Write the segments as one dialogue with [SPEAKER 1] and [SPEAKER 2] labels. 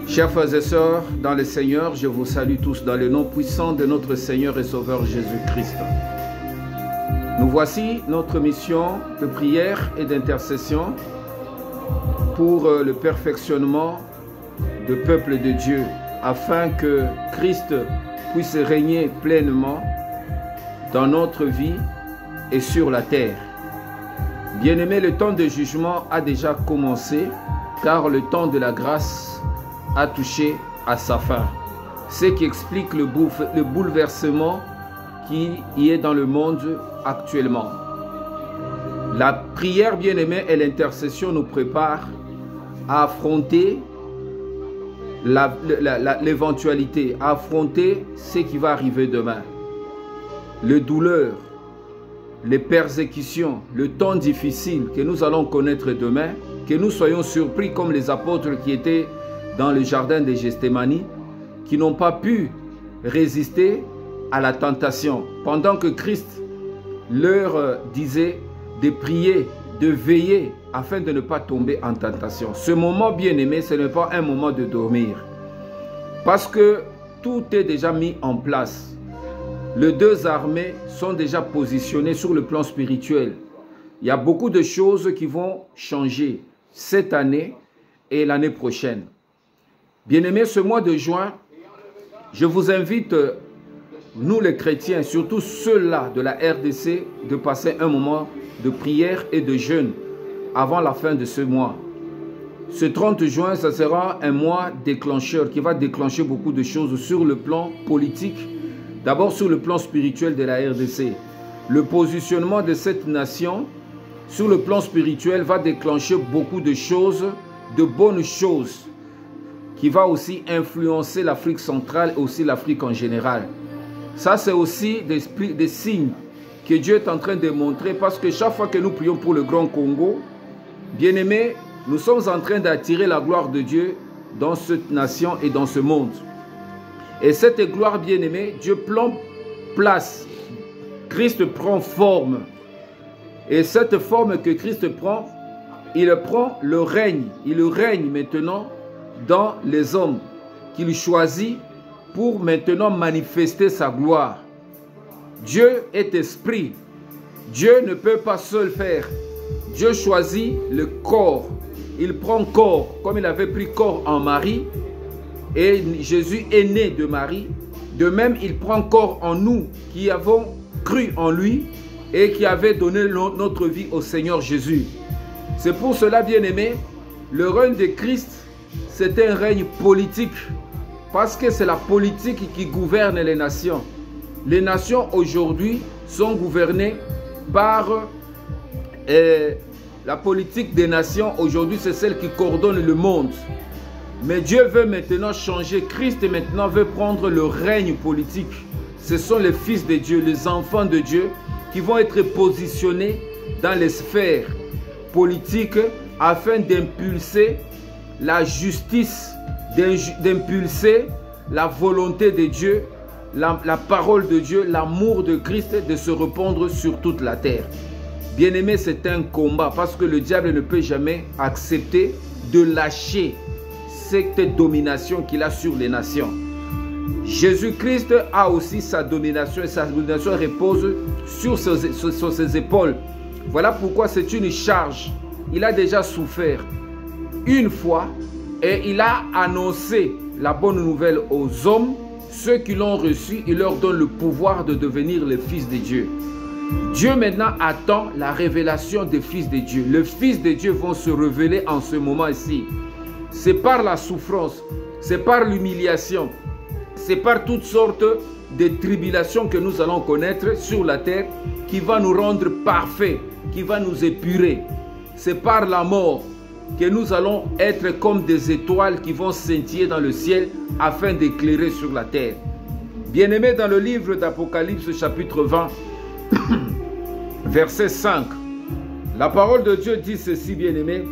[SPEAKER 1] Chers frères et sœurs, dans le Seigneur, je vous salue tous dans le nom puissant de notre Seigneur et Sauveur Jésus-Christ. Nous voici notre mission de prière et d'intercession pour le perfectionnement du peuple de Dieu, afin que Christ puisse régner pleinement dans notre vie et sur la terre. Bien-aimés, le temps de jugement a déjà commencé, car le temps de la grâce a touché à sa fin. Ce qui explique le bouleversement qui y est dans le monde actuellement. La prière, bien-aimés, et l'intercession nous préparent à affronter l'éventualité, à affronter ce qui va arriver demain. Les douleurs, les persécutions, le temps difficile que nous allons connaître demain, que nous soyons surpris comme les apôtres qui étaient dans le jardin de Gethsémani, qui n'ont pas pu résister à la tentation, pendant que Christ leur disait de prier, de veiller, afin de ne pas tomber en tentation. Ce moment, bien-aimé, ce n'est pas un moment de dormir, parce que tout est déjà mis en place. Les deux armées sont déjà positionnées sur le plan spirituel. Il y a beaucoup de choses qui vont changer cette année et l'année prochaine. Bien-aimés, ce mois de juin, je vous invite, nous les chrétiens, surtout ceux-là de la RDC, de passer un moment de prière et de jeûne avant la fin de ce mois. Ce 30 juin, ça sera un mois déclencheur qui va déclencher beaucoup de choses sur le plan politique, d'abord sur le plan spirituel de la RDC. Le positionnement de cette nation sur le plan spirituel va déclencher beaucoup de choses, de bonnes choses, qui va aussi influencer l'Afrique centrale et aussi l'Afrique en général. Ça, c'est aussi des signes que Dieu est en train de montrer, parce que chaque fois que nous prions pour le Grand Congo, bien-aimés, nous sommes en train d'attirer la gloire de Dieu dans cette nation et dans ce monde. Et cette gloire, bien-aimée, Dieu prend place. Christ prend forme. Et cette forme que Christ prend, il prend le règne. Il règne maintenant dans les hommes qu'il choisit pour maintenant manifester sa gloire. Dieu est esprit. Dieu ne peut pas seul faire. Dieu choisit le corps. Il prend corps, comme il avait pris corps en Marie, et Jésus est né de Marie. De même, il prend corps en nous qui avons cru en lui et qui avait donné notre vie au Seigneur Jésus. C'est pour cela, bien-aimés, le règne de Christ, c'est un règne politique, parce que c'est la politique qui gouverne les nations. Les nations aujourd'hui sont gouvernées par la politique des nations. Aujourd'hui, c'est celle qui coordonne le monde. Mais Dieu veut maintenant changer. Christ maintenant veut prendre le règne politique. Ce sont les fils de Dieu, les enfants de Dieu, qui vont être positionnés dans les sphères politiques afin d'impulser la justice, d'impulser la volonté de Dieu, la parole de Dieu, l'amour de Christ, de se répandre sur toute la terre. Bien-aimé, c'est un combat, parce que le diable ne peut jamais accepter de lâcher cette domination qu'il a sur les nations. Jésus-Christ a aussi sa domination, et sa domination repose sur ses épaules. Voilà pourquoi c'est une charge. Il a déjà souffert une fois et il a annoncé la bonne nouvelle aux hommes. Ceux qui l'ont reçu, il leur donne le pouvoir de devenir les fils de Dieu. Dieu maintenant attend la révélation des fils de Dieu. Les fils de Dieu vont se révéler en ce moment-ci. C'est par la souffrance, c'est par l'humiliation, c'est par toutes sortes de tribulations que nous allons connaître sur la terre qui va nous rendre parfaits, qui va nous épurer. C'est par la mort que nous allons être comme des étoiles qui vont scintiller dans le ciel afin d'éclairer sur la terre. Bien-aimés, dans le livre d'Apocalypse chapitre 20, verset 5, la parole de Dieu dit ceci, bien-aimés: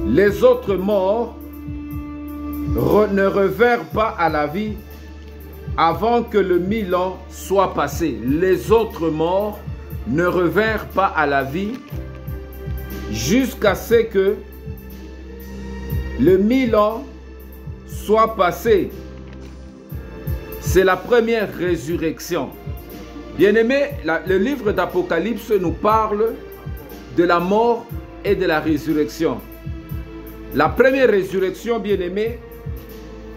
[SPEAKER 1] les autres morts ne revinrent pas à la vie avant que le 1000 ans soit passé. Les autres morts ne revinrent pas à la vie jusqu'à ce que le 1000 ans soit passé. C'est la première résurrection. Bien-aimés, le livre d'Apocalypse nous parle de la mort et de la résurrection. La première résurrection, bien-aimés,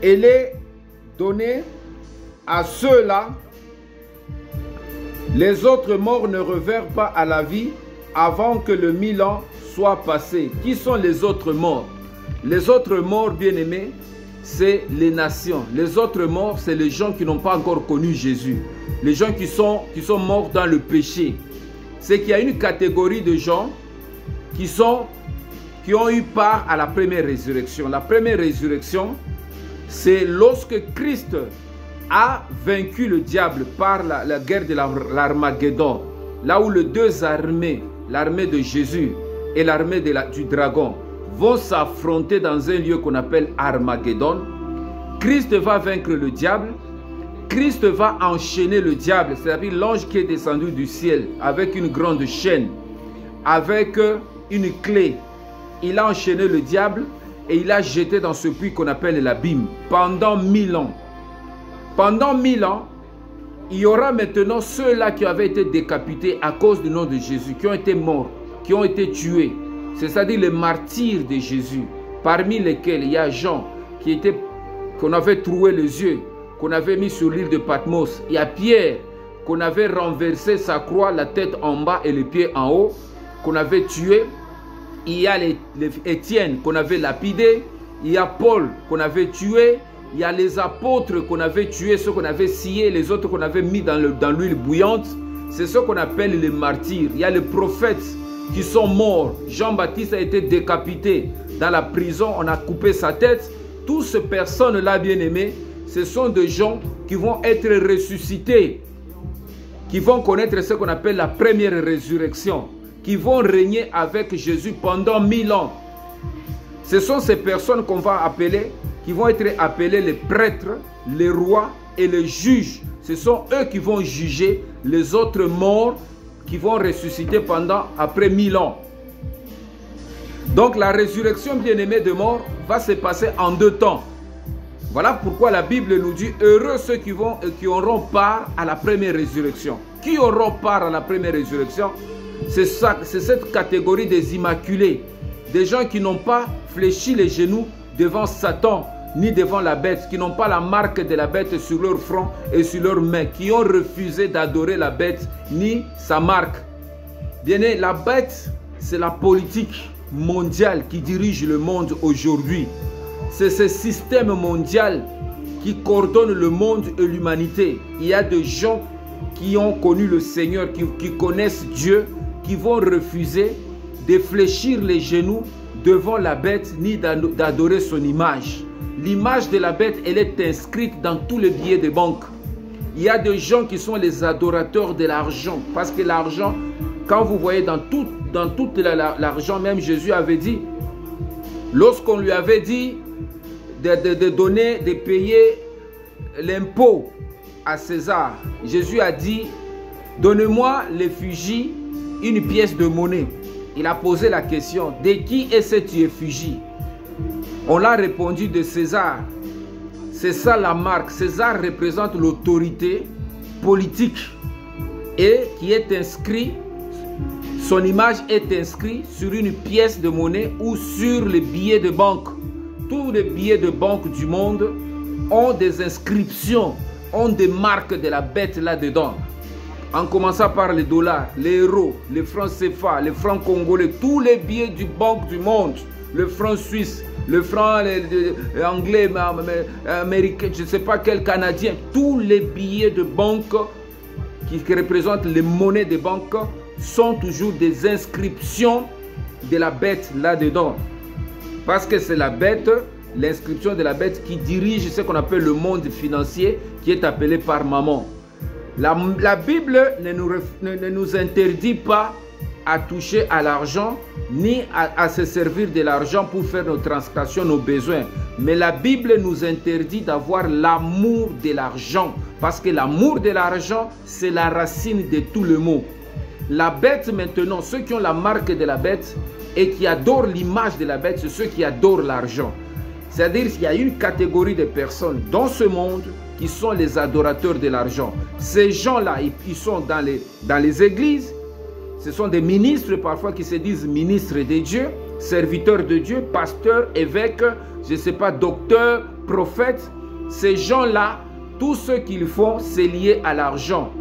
[SPEAKER 1] elle est donnée à ceux-là. Les autres morts ne revinrent pas à la vie avant que le 1000 ans soit passé. Qui sont les autres morts? Les autres morts, bien-aimés, c'est les nations. Les autres morts, c'est les gens qui n'ont pas encore connu Jésus. Les gens qui sont morts dans le péché. C'est qu'il y a une catégorie de gens qui ont eu part à la première résurrection. La première résurrection, c'est lorsque Christ a vaincu le diable par la guerre de l'Armageddon. Là où les deux armées, l'armée de Jésus et l'armée du dragon, vont s'affronter dans un lieu qu'on appelle Armageddon. Christ va vaincre le diable. Christ va enchaîner le diable, c'est-à-dire l'ange qui est descendu du ciel avec une grande chaîne, avec une clé. Il a enchaîné le diable et il l'a jeté dans ce puits qu'on appelle l'abîme pendant 1000 ans. Pendant 1000 ans, il y aura maintenant ceux-là qui avaient été décapités à cause du nom de Jésus, qui ont été morts, qui ont été tués. C'est-à-dire les martyrs de Jésus, parmi lesquels il y a Jean qu'on avait troué les yeux, qu'on avait mis sur l'île de Patmos. Il y a Pierre, qu'on avait renversé sa croix, la tête en bas et les pieds en haut, qu'on avait tué. Il y a Étienne qu'on avait lapidé. Il y a Paul qu'on avait tué. Il y a les apôtres qu'on avait tués, ceux qu'on avait sciés, les autres qu'on avait mis dans l'huile bouillante. C'est ce qu'on appelle les martyrs. Il y a les prophètes qui sont morts. Jean-Baptiste a été décapité dans la prison. On a coupé sa tête. Toutes ces personnes-là, bien-aimées, ce sont des gens qui vont être ressuscités, qui vont connaître ce qu'on appelle la première résurrection, qui vont régner avec Jésus pendant 1000 ans. Ce sont ces personnes qu'on va appeler, qui vont être appelés les prêtres, les rois et les juges. Ce sont eux qui vont juger les autres morts qui vont ressusciter après 1000 ans. Donc la résurrection, bien-aimée, de mort va se passer en 2 temps. Voilà pourquoi la Bible nous dit, heureux ceux qui auront part à la première résurrection. Qui auront part à la première résurrection? C'est cette catégorie des immaculés, des gens qui n'ont pas fléchi les genoux devant Satan, ni devant la bête, qui n'ont pas la marque de la bête sur leur front et sur leurs mains, qui ont refusé d'adorer la bête, ni sa marque. Bien aimé, la bête, c'est la politique mondiale qui dirige le monde aujourd'hui. C'est ce système mondial qui coordonne le monde et l'humanité. Il y a des gens qui ont connu le Seigneur, qui connaissent Dieu, qui vont refuser de fléchir les genoux devant la bête, ni d'adorer son image. L'image de la bête, elle est inscrite dans tous les billets de banque. Il y a des gens qui sont les adorateurs de l'argent, parce que l'argent, quand vous voyez dans tout l'argent, même Jésus avait dit, lorsqu'on lui avait dit de payer l'impôt à César, Jésus a dit, donnez-moi l'effigie, une pièce de monnaie. Il a posé la question, de qui est cette effigie? On l'a répondu, de César. C'est ça la marque. César représente l'autorité politique et qui est inscrit, son image est inscrite sur une pièce de monnaie ou sur les billets de banque. Tous les billets de banque du monde ont des inscriptions, ont des marques de la bête là-dedans. En commençant par les dollars, les euros, les francs CFA, les francs congolais, tous les billets du banque du monde, le franc suisse, le franc anglais, américain, je ne sais pas quel canadien, tous les billets de banque qui représentent les monnaies de banque sont toujours des inscriptions de la bête là-dedans. Parce que c'est la bête, l'inscription de la bête qui dirige ce qu'on appelle le monde financier qui est appelé par maman. La Bible ne nous interdit pas à toucher à l'argent ni à se servir de l'argent pour faire nos transactions, nos besoins. Mais la Bible nous interdit d'avoir l'amour de l'argent. Parce que l'amour de l'argent, c'est la racine de tout le mot. La bête maintenant, ceux qui ont la marque de la bête et qui adorent l'image de la bête, c'est ceux qui adorent l'argent. C'est-à-dire qu'il y a une catégorie de personnes dans ce monde qui sont les adorateurs de l'argent. Ces gens-là, ils sont dans les églises. Ce sont des ministres parfois qui se disent ministres de Dieu, serviteurs de Dieu, pasteurs, évêques, je ne sais pas, docteurs, prophètes. Ces gens-là, tout ce qu'ils font, c'est lié à l'argent.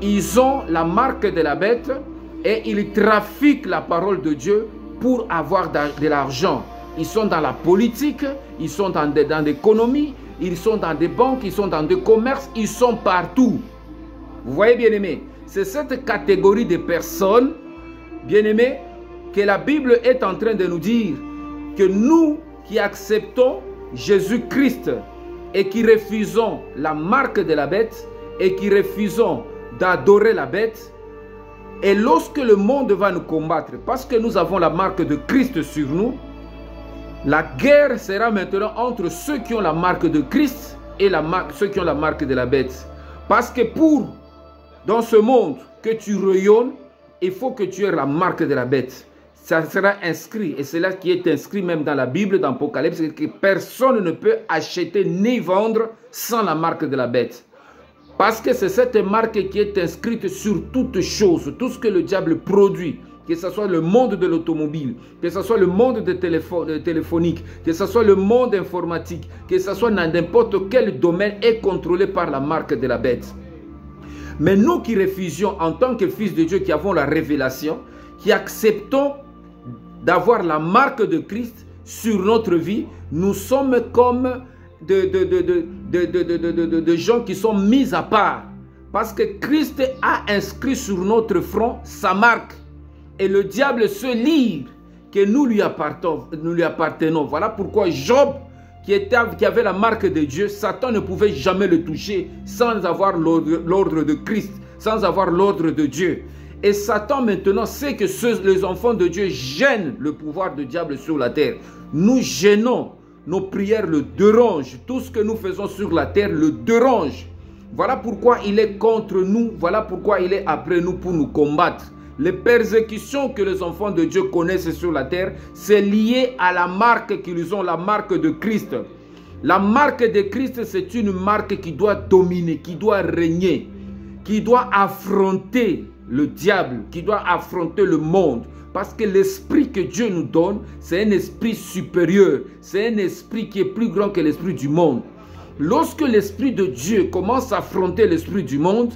[SPEAKER 1] Ils ont la marque de la bête et ils trafiquent la parole de Dieu pour avoir de l'argent. Ils sont dans la politique, ils sont dans l'économie, ils sont dans des banques, ils sont dans des commerces, ils sont partout. Vous voyez, bien-aimés, c'est cette catégorie de personnes, bien-aimés, que la Bible est en train de nous dire que nous qui acceptons Jésus-Christ et qui refusons la marque de la bête et qui refusons d'adorer la bête, et lorsque le monde va nous combattre, parce que nous avons la marque de Christ sur nous, la guerre sera maintenant entre ceux qui ont la marque de Christ et ceux qui ont la marque de la bête. Parce que dans ce monde que tu rayonnes, il faut que tu aies la marque de la bête. Ça sera inscrit, et c'est là qui est inscrit même dans la Bible, dans l'Apocalypse, que personne ne peut acheter ni vendre sans la marque de la bête. Parce que c'est cette marque qui est inscrite sur toutes choses, tout ce que le diable produit, que ce soit le monde de l'automobile, que ce soit le monde téléphonique, que ce soit le monde informatique, que ce soit dans n'importe quel domaine, est contrôlé par la marque de la bête. Mais nous qui refusions en tant que fils de Dieu, qui avons la révélation, qui acceptons d'avoir la marque de Christ sur notre vie, nous sommes comme de gens qui sont mis à part. Parce que Christ a inscrit sur notre front sa marque. Et le diable se livre que nous lui appartenons. Voilà pourquoi Job, qui avait la marque de Dieu, Satan ne pouvait jamais le toucher sans avoir l'ordre de Christ, sans avoir l'ordre de Dieu. Et Satan maintenant sait que les enfants de Dieu gênent le pouvoir du diable sur la terre. Nous gênons, nos prières le dérangent, tout ce que nous faisons sur la terre le dérange. Voilà pourquoi il est contre nous, voilà pourquoi il est après nous pour nous combattre. Les persécutions que les enfants de Dieu connaissent sur la terre, c'est lié à la marque qu'ils ont, la marque de Christ. La marque de Christ, c'est une marque qui doit dominer, qui doit régner, qui doit affronter le diable, qui doit affronter le monde. Parce que l'esprit que Dieu nous donne, c'est un esprit supérieur, c'est un esprit qui est plus grand que l'esprit du monde. Lorsque l'esprit de Dieu commence à affronter l'esprit du monde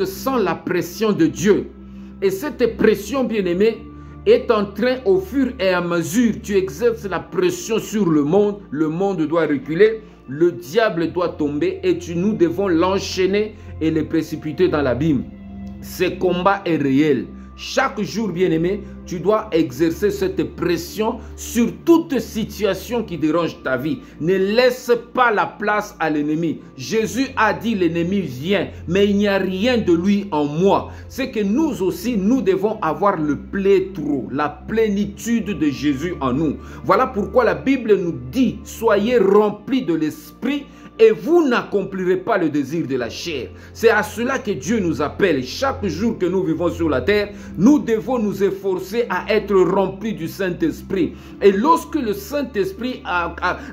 [SPEAKER 1] sent la pression de Dieu. Et cette pression, bien-aimée, est en train, au fur et à mesure, tu exerces la pression sur le monde doit reculer, le diable doit tomber et nous devons l'enchaîner et le précipiter dans l'abîme. Ce combat est réel. Chaque jour, bien-aimé, tu dois exercer cette pression sur toute situation qui dérange ta vie. Ne laisse pas la place à l'ennemi. Jésus a dit l'ennemi vient, mais il n'y a rien de lui en moi. C'est que nous aussi, nous devons avoir le pléthore, la plénitude de Jésus en nous. Voilà pourquoi la Bible nous dit, soyez remplis de l'esprit et vous n'accomplirez pas le désir de la chair. C'est à cela que Dieu nous appelle. Chaque jour que nous vivons sur la terre, nous devons nous efforcer à être remplis du Saint-Esprit. Et lorsque le Saint-Esprit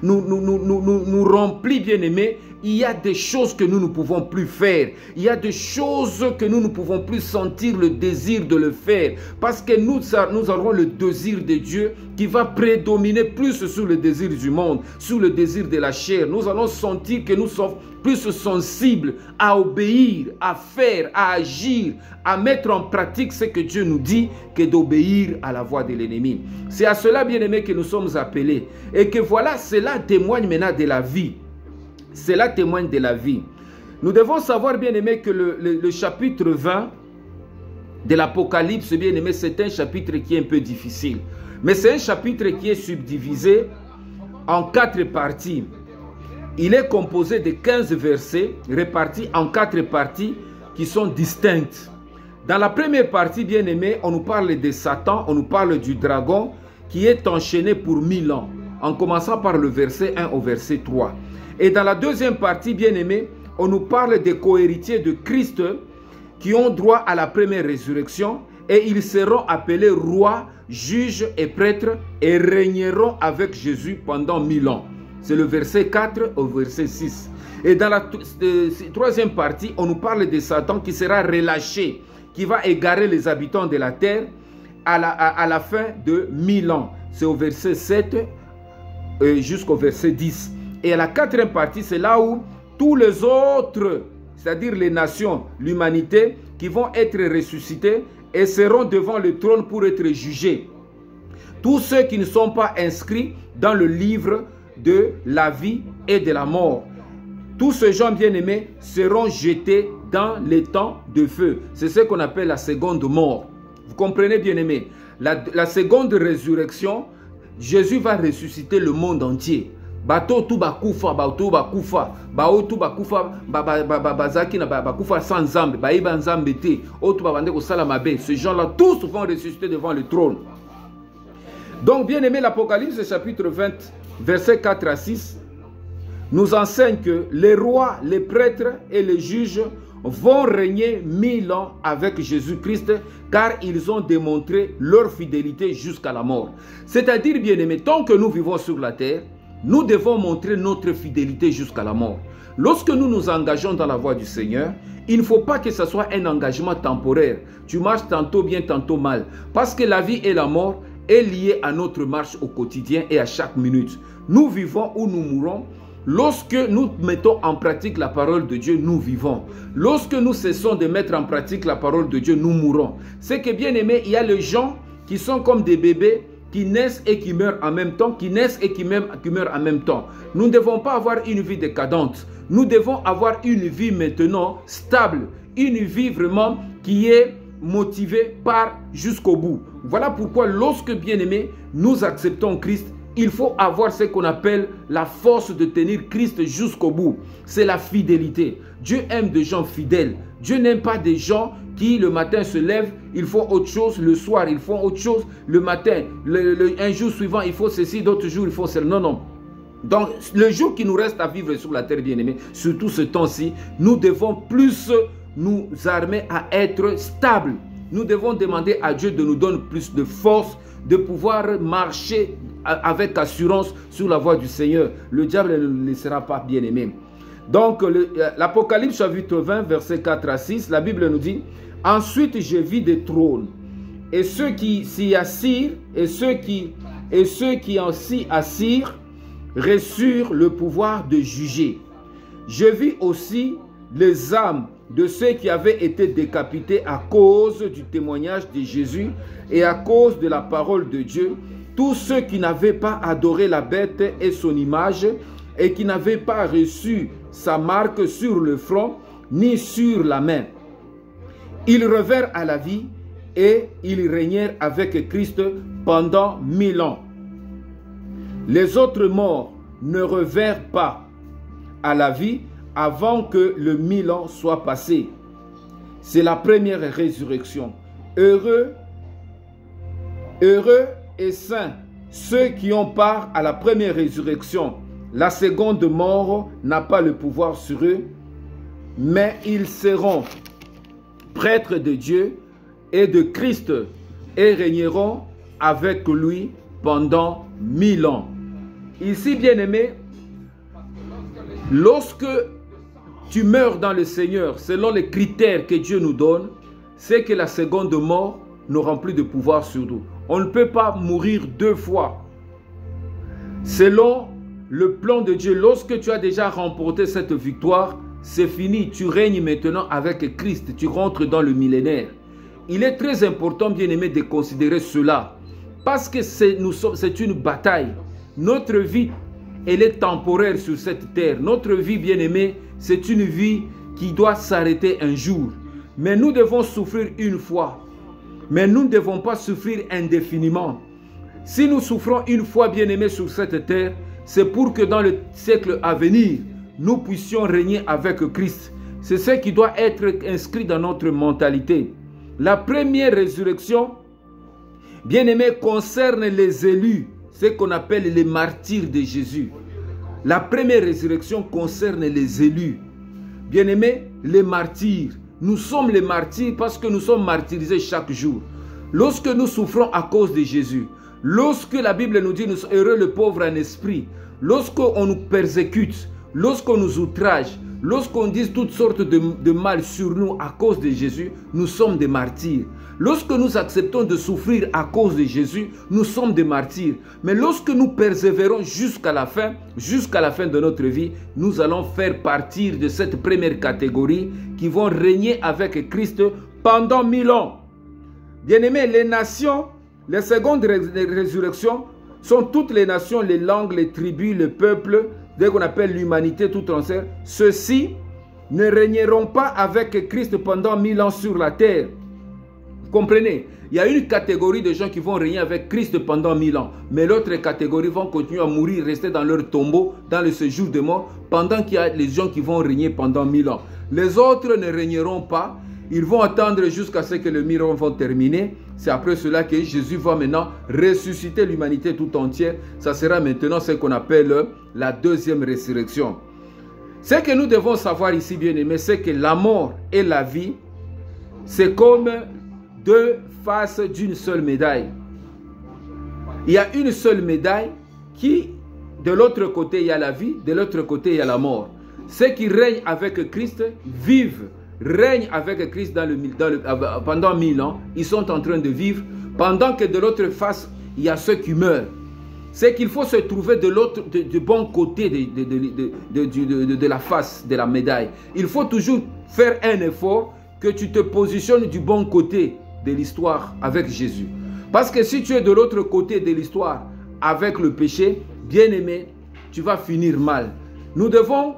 [SPEAKER 1] nous remplit, bien-aimés, il y a des choses que nous ne pouvons plus faire. Il y a des choses que nous ne pouvons plus sentir le désir de le faire. Parce que nous aurons le désir de Dieu qui va prédominer plus sur le désir du monde, sur le désir de la chair. Nous allons sentir que nous sommes plus sensibles à obéir, à faire, à agir, à mettre en pratique ce que Dieu nous dit que d'obéir à la voix de l'ennemi. C'est à cela, bien-aimés, que nous sommes appelés. Et que voilà, cela témoigne maintenant de la vie. Cela témoigne de la vie. Nous devons savoir, bien-aimés, que le chapitre 20 de l'Apocalypse, bien-aimés, c'est un chapitre qui est un peu difficile. Mais c'est un chapitre qui est subdivisé en 4 parties. Il est composé de 15 versets répartis en 4 parties qui sont distinctes. Dans la première partie, bien-aimés, on nous parle de Satan, on nous parle du dragon qui est enchaîné pour 1000 ans, en commençant par le verset 1 au verset 3. Et dans la deuxième partie, bien-aimés, on nous parle des cohéritiers de Christ qui ont droit à la première résurrection et ils seront appelés rois juges et prêtres et régneront avec Jésus pendant 1000 ans. C'est le verset 4 au verset 6. Et dans la troisième partie, on nous parle de Satan qui sera relâché, qui va égarer les habitants de la terre à la fin de 1000 ans. C'est au verset 7 jusqu'au verset 10. Et à la quatrième partie, c'est là où tous les autres, c'est-à-dire les nations, l'humanité, qui vont être ressuscités et seront devant le trône pour être jugés. Tous ceux qui ne sont pas inscrits dans le livre de la vie et de la mort. Tous ces gens bien-aimés seront jetés dans les temps de feu. C'est ce qu'on appelle la seconde mort. Vous comprenez, bien-aimés? La seconde résurrection, Jésus va ressusciter le monde entier. Bato tu bakufa, bato bakufa, bao tu bakufa, bazaki na bakufa sans nzambe, baïba nzambe te, otu babande ko salamabe. Ces gens-là tous vont ressusciter devant le trône. Donc, bien-aimé, l'Apocalypse chapitre 20, versets 4 à 6, nous enseigne que les rois, les prêtres et les juges vont régner 1000 ans avec Jésus-Christ, car ils ont démontré leur fidélité jusqu'à la mort. C'est-à-dire, bien-aimé, tant que nous vivons sur la terre, nous devons montrer notre fidélité jusqu'à la mort. Lorsque nous nous engageons dans la voie du Seigneur, il ne faut pas que ce soit un engagement temporaire. Tu marches tantôt bien, tantôt mal. Parce que la vie et la mort est liée à notre marche au quotidien et à chaque minute. Nous vivons ou nous mourons. Lorsque nous mettons en pratique la parole de Dieu, nous vivons. Lorsque nous cessons de mettre en pratique la parole de Dieu, nous mourrons. C'est que, bien aimé, il y a les gens qui sont comme des bébés, qui naissent et qui meurent en même temps, qui naissent et qui meurent en même temps. Nous ne devons pas avoir une vie décadente. Nous devons avoir une vie maintenant stable, une vie vraiment qui est motivée par jusqu'au bout. Voilà pourquoi lorsque, bien aimé, nous acceptons Christ, il faut avoir ce qu'on appelle la force de tenir Christ jusqu'au bout. C'est la fidélité. Dieu aime des gens fidèles. Dieu n'aime pas des gens qui le matin se lèvent, ils font autre chose, le soir ils font autre chose, le matin, un jour suivant il faut ceci, d'autres jours il faut cela. Non, non. Donc le jour qui nous reste à vivre sur la terre, bien-aimés, surtout ce temps-ci, nous devons plus nous armer à être stables. Nous devons demander à Dieu de nous donner plus de force, de pouvoir marcher avec assurance sur la voie du Seigneur. Le diable ne nous laissera pas, bien-aimés. Donc l'Apocalypse chapitre 20, versets 4 à 6, la Bible nous dit: ensuite je vis des trônes, et ceux qui s'y assirent, et ceux qui en s'y assirent reçurent le pouvoir de juger. Je vis aussi les âmes de ceux qui avaient été décapités à cause du témoignage de Jésus et à cause de la parole de Dieu, tous ceux qui n'avaient pas adoré la bête et son image, et qui n'avaient pas reçu sa marque sur le front ni sur la main. Ils revinrent à la vie et ils régnèrent avec Christ pendant 1000 ans. Les autres morts ne revinrent pas à la vie avant que le 1000 ans soit passé. C'est la première résurrection. Heureux et saints ceux qui ont part à la première résurrection. La seconde mort n'a pas le pouvoir sur eux, mais ils seront prêtres de Dieu et de Christ et régneront avec lui pendant 1000 ans. Ici, bien-aimé, lorsque tu meurs dans le Seigneur, selon les critères que Dieu nous donne, c'est que la seconde mort n'aura plus de pouvoir sur nous. On ne peut pas mourir deux fois. Selon le plan de Dieu, lorsque tu as déjà remporté cette victoire, c'est fini. Tu règnes maintenant avec Christ. Tu rentres dans le millénaire. Il est très important, bien-aimé, de considérer cela. Parce que c'est une bataille. Notre vie, elle est temporaire sur cette terre. Notre vie, bien-aimé, c'est une vie qui doit s'arrêter un jour. Mais nous devons souffrir une fois. Mais nous ne devons pas souffrir indéfiniment. Si nous souffrons une fois, bien-aimé, sur cette terre, c'est pour que dans le siècle à venir, nous puissions régner avec Christ. C'est ce qui doit être inscrit dans notre mentalité. La première résurrection, bien-aimé, concerne les élus, ce qu'on appelle les martyrs de Jésus. La première résurrection concerne les élus. Bien-aimé, les martyrs. Nous sommes les martyrs parce que nous sommes martyrisés chaque jour. lorsque nous souffrons à cause de Jésus, lorsque la Bible nous dit nous sommes heureux le pauvre en esprit, lorsqu'on nous persécute, lorsqu'on nous outrage, lorsqu'on dit toutes sortes de mal sur nous à cause de Jésus, nous sommes des martyrs. Lorsque nous acceptons de souffrir à cause de Jésus, nous sommes des martyrs. Mais lorsque nous persévérons jusqu'à la fin de notre vie, nous allons faire partie de cette première catégorie qui vont régner avec Christ pendant 1000 ans. Bien-aimés, les nations, les secondes résurrections sont toutes les nations, les langues, les tribus, les peuples, dès qu'on appelle l'humanité tout entière. Ceux-ci ne régneront pas avec Christ pendant 1000 ans sur la terre. Comprenez, il y a une catégorie de gens qui vont régner avec Christ pendant 1000 ans. Mais l'autre catégorie vont continuer à mourir, rester dans leur tombeau, dans le séjour de mort, pendant qu'il y a les gens qui vont régner pendant 1000 ans. Les autres ne régneront pas. Ils vont attendre jusqu'à ce que le 1000 ans vont terminer. C'est après cela que Jésus va maintenant ressusciter l'humanité tout entière. Ça sera maintenant ce qu'on appelle la deuxième résurrection. Ce que nous devons savoir ici, bien aimés, c'est que la mort et la vie, c'est comme deux faces d'une seule médaille. Il y a une seule médaille qui, de l'autre côté, il y a la vie, de l'autre côté, il y a la mort. Ceux qui règnent avec Christ vivent, règnent avec Christ pendant 1000 ans. Ils sont en train de vivre, pendant que de l'autre face, il y a ceux qui meurent. C'est qu'il faut se trouver du bon côté de la face de la médaille. Il faut toujours faire un effort que tu te positionnes du bon côté de l'histoire avec Jésus. Parce que si tu es de l'autre côté de l'histoire avec le péché, bien aimé, tu vas finir mal. Nous devons,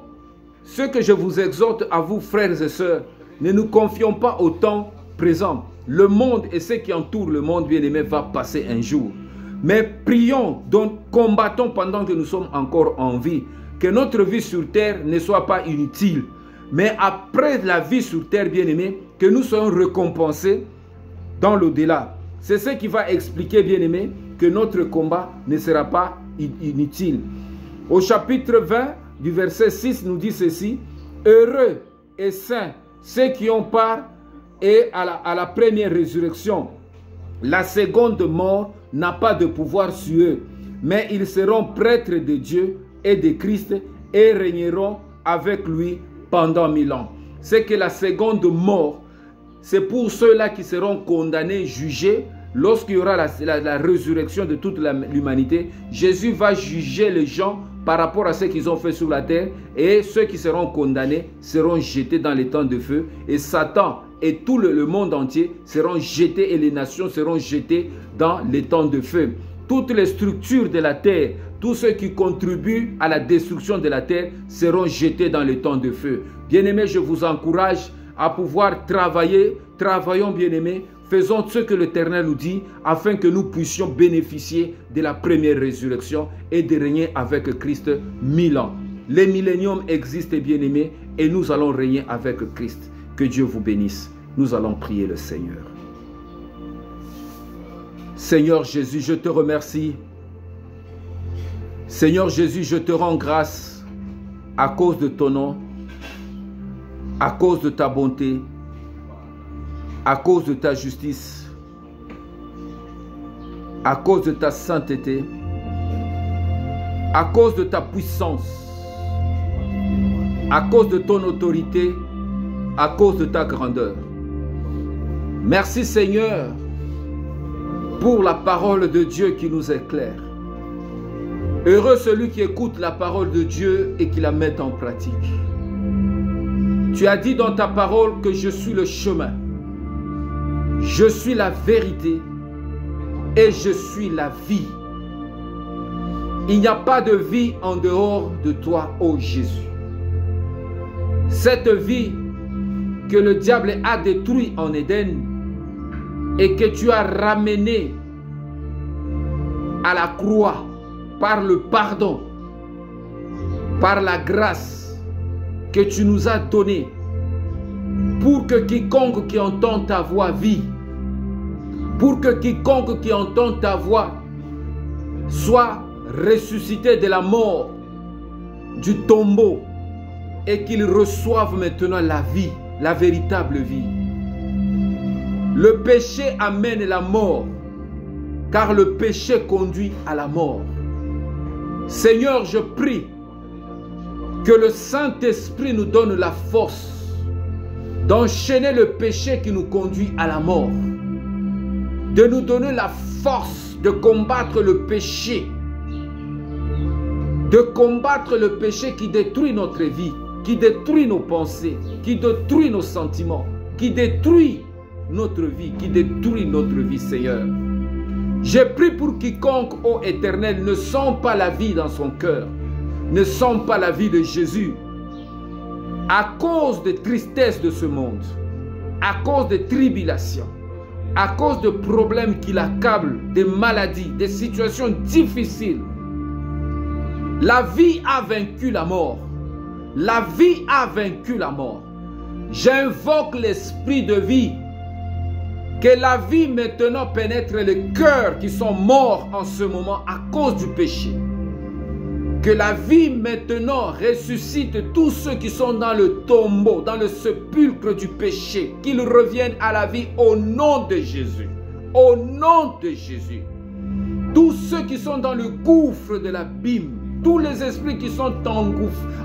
[SPEAKER 1] ce que je vous exhorte à vous, frères et sœurs, ne nous confions pas au temps présent. Le monde et ce qui entoure le monde, bien aimé, va passer un jour. Mais prions, donc combattons pendant que nous sommes encore en vie. Que notre vie sur terre ne soit pas inutile. Mais après la vie sur terre, bien aimé, que nous soyons récompensés dans l'au-delà. C'est ce qui va expliquer, bien aimé, que notre combat ne sera pas inutile. Au chapitre 20, du verset 6, nous dit ceci: heureux et saints ceux qui ont part à la première résurrection. La seconde mort n'a pas de pouvoir sur eux, mais ils seront prêtres de Dieu et de Christ et régneront avec lui pendant 1000 ans. C'est que la seconde mort, c'est pour ceux-là qui seront condamnés, jugés. Lorsqu'il y aura la résurrection de toute l'humanité, Jésus va juger les gens par rapport à ce qu'ils ont fait sur la terre, et ceux qui seront condamnés seront jetés dans les temps de feu, et Satan et tout le monde entier seront jetés, et les nations seront jetées dans les temps de feu. Toutes les structures de la terre, tous ceux qui contribuent à la destruction de la terre seront jetés dans les temps de feu. Bien-aimés, je vous encourage à pouvoir travailler. Travaillons, bien-aimés. Faisons ce que l'Éternel nous dit afin que nous puissions bénéficier de la première résurrection et de régner avec Christ 1000 ans. Les milléniums existent, bien-aimés, et nous allons régner avec Christ. Que Dieu vous bénisse. Nous allons prier le Seigneur. Seigneur Jésus, je te remercie. Seigneur Jésus, je te rends grâce à cause de ton nom, à cause de ta bonté, à cause de ta justice, à cause de ta sainteté, à cause de ta puissance, à cause de ton autorité, à cause de ta grandeur. Merci Seigneur pour la parole de Dieu qui nous éclaire. Heureux celui qui écoute la parole de Dieu et qui la met en pratique. Tu as dit dans ta parole que je suis le chemin, je suis la vérité et je suis la vie. Il n'y a pas de vie en dehors de toi, ô Jésus. Cette vie que le diable a détruite en Éden et que tu as ramenée à la croix par le pardon, par la grâce que tu nous as donnée, pour que quiconque qui entend ta voix vit, pour que quiconque qui entend ta voix soit ressuscité de la mort, du tombeau, et qu'il reçoive maintenant la vie, la véritable vie. Le péché amène la mort, car le péché conduit à la mort. Seigneur, je prie que le Saint-Esprit nous donne la force d'enchaîner le péché qui nous conduit à la mort, de nous donner la force de combattre le péché, qui détruit notre vie, qui détruit nos pensées, qui détruit nos sentiments, qui détruit notre vie, Seigneur. Je prie pour quiconque, ô Éternel, ne sent pas la vie dans son cœur, ne sent pas la vie de Jésus, à cause de tristesse de ce monde, à cause de tribulations, à cause de problèmes qui l'accablent, des maladies, des situations difficiles. La vie a vaincu la mort. La vie a vaincu la mort. J'invoque l'esprit de vie. Que la vie maintenant pénètre les cœurs qui sont morts en ce moment à cause du péché. Que la vie maintenant ressuscite tous ceux qui sont dans le tombeau, dans le sépulcre du péché, qu'ils reviennent à la vie au nom de Jésus. Au nom de Jésus. Tous ceux qui sont dans le gouffre de l'abîme, tous les esprits qui sont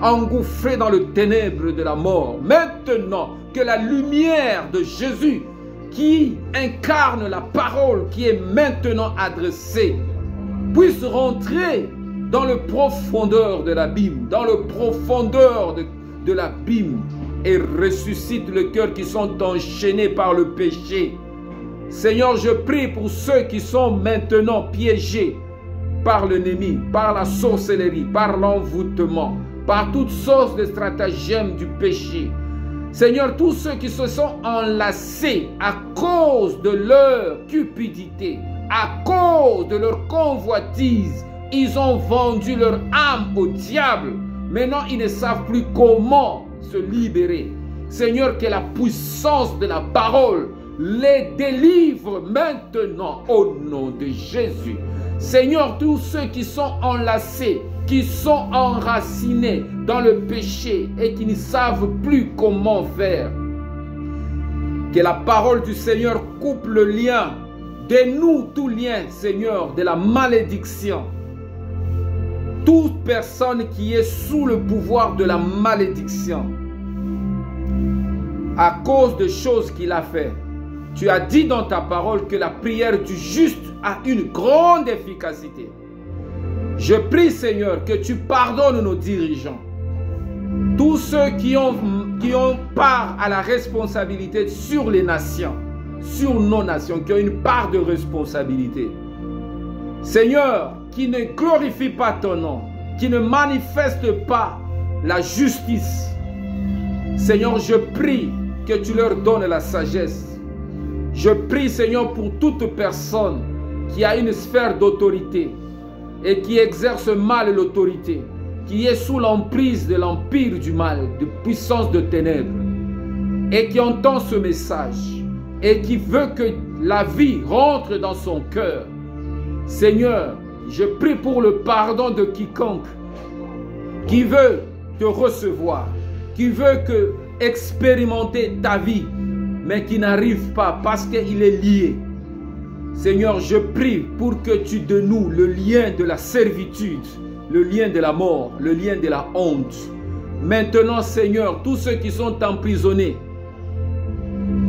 [SPEAKER 1] engouffrés dans le ténèbre de la mort, maintenant que la lumière de Jésus qui incarne la parole qui est maintenant adressée puisse rentrer dans le profondeur de l'abîme, dans le profondeur de l'abîme et ressuscite les cœurs qui sont enchaînés par le péché. Seigneur, je prie pour ceux qui sont maintenant piégés par l'ennemi, par la sorcellerie, par l'envoûtement, par toutes sortes de stratagèmes du péché. Seigneur, tous ceux qui se sont enlacés à cause de leur cupidité, à cause de leur convoitise, ils ont vendu leur âme au diable. Maintenant, ils ne savent plus comment se libérer. Seigneur, que la puissance de la parole les délivre maintenant au nom de Jésus. Seigneur, tous ceux qui sont enlacés, qui sont enracinés dans le péché et qui ne savent plus comment faire, que la parole du Seigneur coupe le lien, dénoue tout lien, Seigneur, de la malédiction. Toute personne qui est sous le pouvoir de la malédiction, à cause de choses qu'il a fait, tu as dit dans ta parole que la prière du juste a une grande efficacité. Je prie, Seigneur, que tu pardonnes nos dirigeants, tous ceux qui ont part à la responsabilité sur les nations, sur nos nations, qui ont une part de responsabilité. Seigneur, qui ne glorifie pas ton nom, qui ne manifeste pas la justice. Seigneur, je prie que tu leur donnes la sagesse. Je prie, Seigneur, pour toute personne qui a une sphère d'autorité et qui exerce mal l'autorité, qui est sous l'emprise de l'empire du mal, de puissance de ténèbres, et qui entend ce message et qui veut que la vie rentre dans son cœur. Seigneur, je prie pour le pardon de quiconque qui veut te recevoir, qui veut expérimenter ta vie, mais qui n'arrive pas parce qu'il est lié. Seigneur, je prie pour que tu dénoues le lien de la servitude, le lien de la mort, le lien de la honte. Maintenant, Seigneur, tous ceux qui sont emprisonnés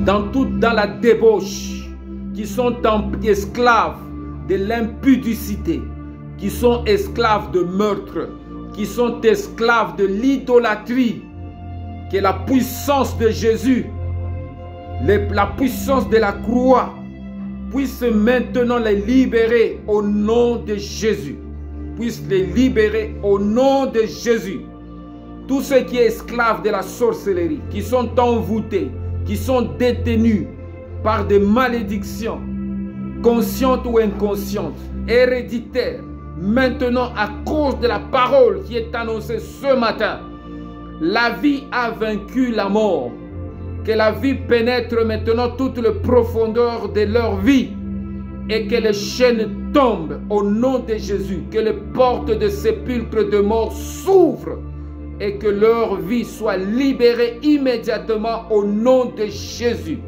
[SPEAKER 1] dans la débauche, qui sont esclaves de l'impudicité, qui sont esclaves de meurtre, qui sont esclaves de l'idolâtrie, que la puissance de Jésus, la puissance de la croix puisse maintenant les libérer au nom de Jésus. Puisse les libérer au nom de Jésus. Tous ceux qui sont esclaves de la sorcellerie, qui sont envoûtés, qui sont détenus par des malédictions, conscientes ou inconscientes, héréditaires, maintenant à cause de la parole qui est annoncée ce matin, la vie a vaincu la mort. Que la vie pénètre maintenant toute la profondeur de leur vie et que les chaînes tombent au nom de Jésus. Que les portes de sépulcre de mort s'ouvrent et que leur vie soit libérée immédiatement au nom de Jésus.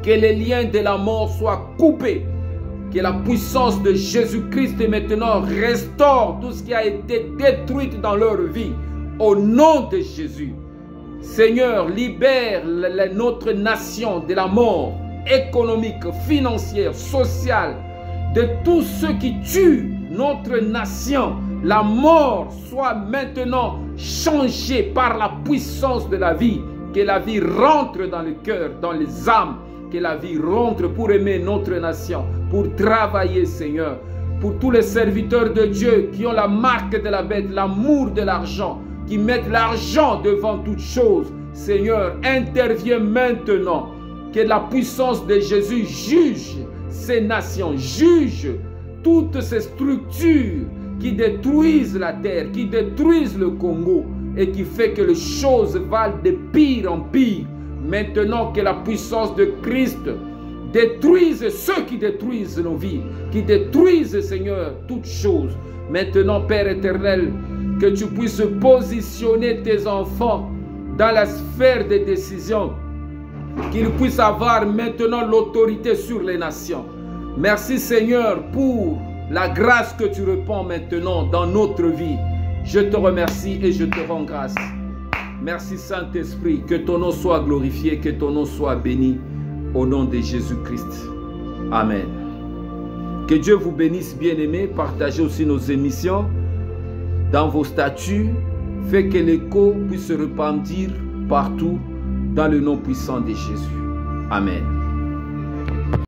[SPEAKER 1] Que les liens de la mort soient coupés. Que la puissance de Jésus-Christ maintenant restaure tout ce qui a été détruit dans leur vie. Au nom de Jésus. Seigneur, libère notre nation de la mort économique, financière, sociale, de tous ceux qui tuent notre nation. La mort soit maintenant changée par la puissance de la vie. Que la vie rentre dans le cœur, dans les âmes. Que la vie rentre pour aimer notre nation, pour travailler, Seigneur. Pour tous les serviteurs de Dieu qui ont la marque de la bête, l'amour de l'argent, qui mettent l'argent devant toute chose. Seigneur, interviens maintenant. Que la puissance de Jésus juge ces nations, juge toutes ces structures qui détruisent la terre, qui détruisent le Congo et qui fait que les choses valent de pire en pire. Maintenant que la puissance de Christ détruise ceux qui détruisent nos vies, qui détruisent, Seigneur, toutes choses. Maintenant, Père éternel, que tu puisses positionner tes enfants dans la sphère des décisions, qu'ils puissent avoir maintenant l'autorité sur les nations. Merci Seigneur pour la grâce que tu répands maintenant dans notre vie. Je te remercie et je te rends grâce. Merci Saint-Esprit, que ton nom soit glorifié, que ton nom soit béni au nom de Jésus-Christ. Amen. Que Dieu vous bénisse, bien-aimés. Partagez aussi nos émissions dans vos statuts. Fait que l'écho puisse se repentir partout dans le nom puissant de Jésus. Amen.